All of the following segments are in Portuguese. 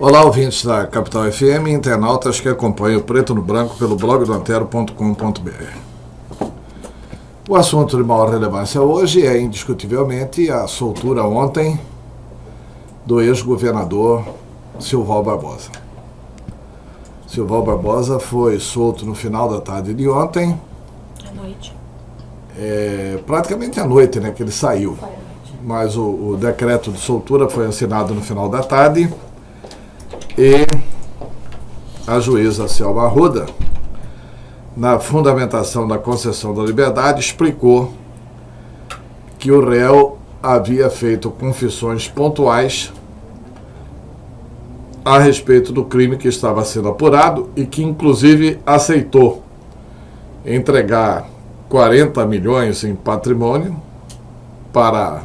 Olá, ouvintes da Capital FM e internautas que acompanham o Preto no Branco pelo blog do antero.com.br. O assunto de maior relevância hoje é, indiscutivelmente, a soltura ontem do ex-governador Silval Barbosa. Silval Barbosa foi solto no final da tarde de ontem. À noite. Praticamente à noite, né, que ele saiu. Mas o decreto de soltura foi assinado no final da tarde. E a juíza Selma Arruda, na fundamentação da concessão da liberdade, explicou que o réu havia feito confissões pontuais a respeito do crime que estava sendo apurado e que, inclusive, aceitou entregar 40 milhões em patrimônio para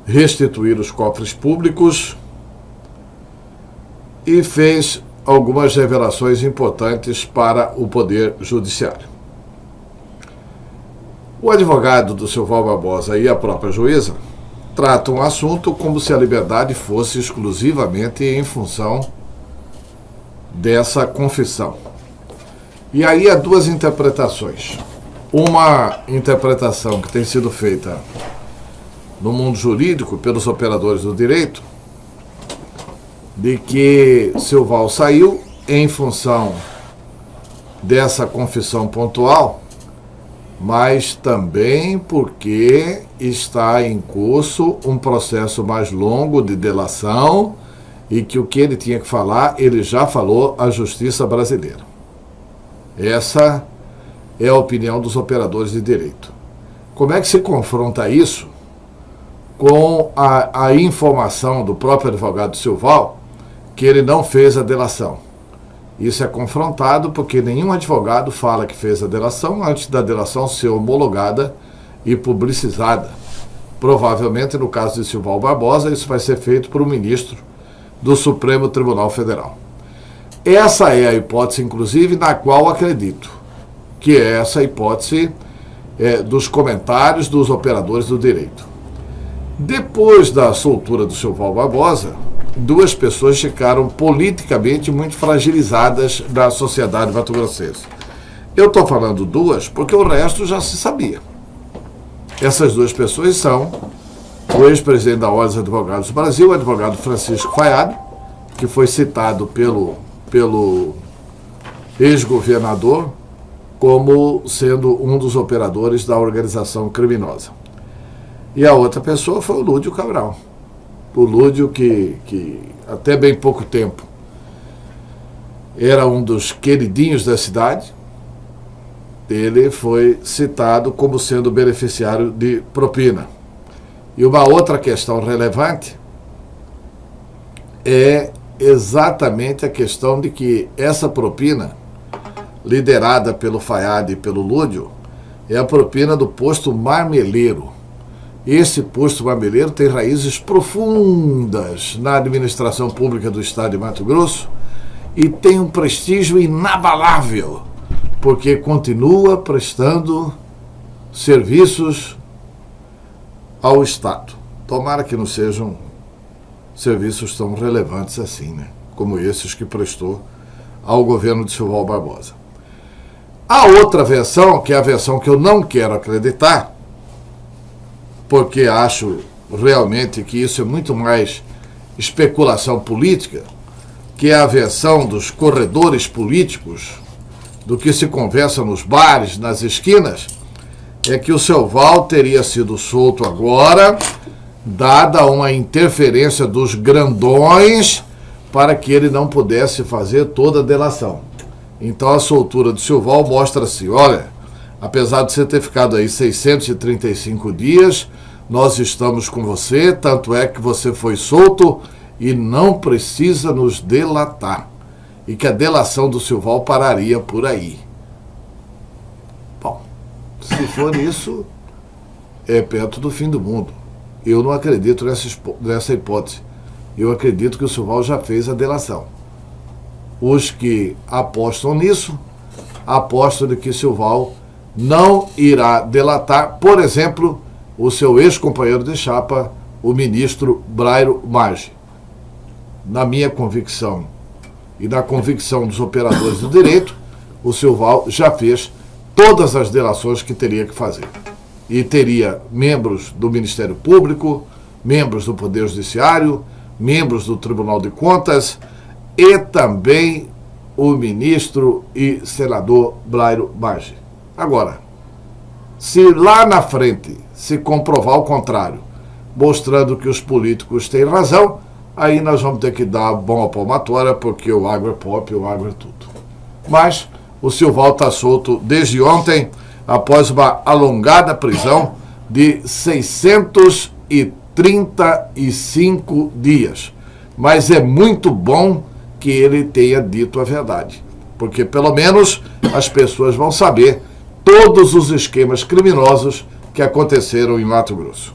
restituir os cofres públicos e fez algumas revelações importantes para o Poder Judiciário. O advogado do Silval Barbosa e a própria juíza tratam o assunto como se a liberdade fosse exclusivamente em função dessa confissão. E aí há duas interpretações. Uma interpretação que tem sido feita no mundo jurídico pelos operadores do direito, de que Silval saiu em função dessa confissão pontual, mas também porque está em curso um processo mais longo de delação e que o que ele tinha que falar, ele já falou à Justiça brasileira. Essa é a opinião dos operadores de direito. Como é que se confronta isso com a informação do próprio advogado Silval que ele não fez a delação? Isso é confrontado porque nenhum advogado fala que fez a delação antes da delação ser homologada e publicizada. Provavelmente, no caso de Silval Barbosa, isso vai ser feito por um ministro do Supremo Tribunal Federal. Essa é a hipótese, inclusive, na qual acredito, que é essa hipótese dos comentários dos operadores do direito. Depois da soltura do Silval Barbosa, duas pessoas ficaram politicamente muito fragilizadas da sociedade mato-grossense. Eu estou falando duas porque o resto já se sabia. Essas duas pessoas são o ex-presidente da Ordem dos Advogados do Brasil, o advogado Francisco Fayad, que foi citado pelo ex-governador como sendo um dos operadores da organização criminosa. E a outra pessoa foi o Lúdio Cabral. O Lúdio, que até bem pouco tempo era um dos queridinhos da cidade, ele foi citado como sendo beneficiário de propina. E uma outra questão relevante é exatamente a questão de que essa propina, liderada pelo Fayad e pelo Lúdio, é a propina do posto Marmeleiro. Esse posto marmeleiro tem raízes profundas na administração pública do estado de Mato Grosso e tem um prestígio inabalável, porque continua prestando serviços ao Estado. Tomara que não sejam serviços tão relevantes assim, né? Como esses que prestou ao governo de Silval Barbosa. A outra versão, que é a versão que eu não quero acreditar, porque acho realmente que isso é muito mais especulação política, que é a versão dos corredores políticos, do que se conversa nos bares, nas esquinas, é que o Silval teria sido solto agora, dada uma interferência dos grandões para que ele não pudesse fazer toda a delação. Então a soltura do Silval mostra assim, olha, apesar de você ter ficado aí 635 dias, nós estamos com você, tanto é que você foi solto e não precisa nos delatar. E que a delação do Silval pararia por aí. Bom, se for isso, é perto do fim do mundo. Eu não acredito nessa hipótese. Eu acredito que o Silval já fez a delação. Os que apostam nisso, apostam de que Silval não irá delatar, por exemplo, o seu ex-companheiro de chapa, o ministro Brairo Maggi. na minha convicção e na convicção dos operadores do direito, o Silval já fez todas as delações que teria que fazer. E teria membros do Ministério Público, membros do Poder Judiciário, membros do Tribunal de Contas e também o ministro e senador Blairo Maggi. Agora, se lá na frente se comprovar o contrário, mostrando que os políticos têm razão, aí nós vamos ter que dar bomba palmatória, porque o agro é pop, o agro é tudo. Mas o Silval está solto desde ontem, após uma alongada prisão de 635 dias. Mas é muito bom que ele tenha dito a verdade, porque pelo menos as pessoas vão saber todos os esquemas criminosos que aconteceram em Mato Grosso.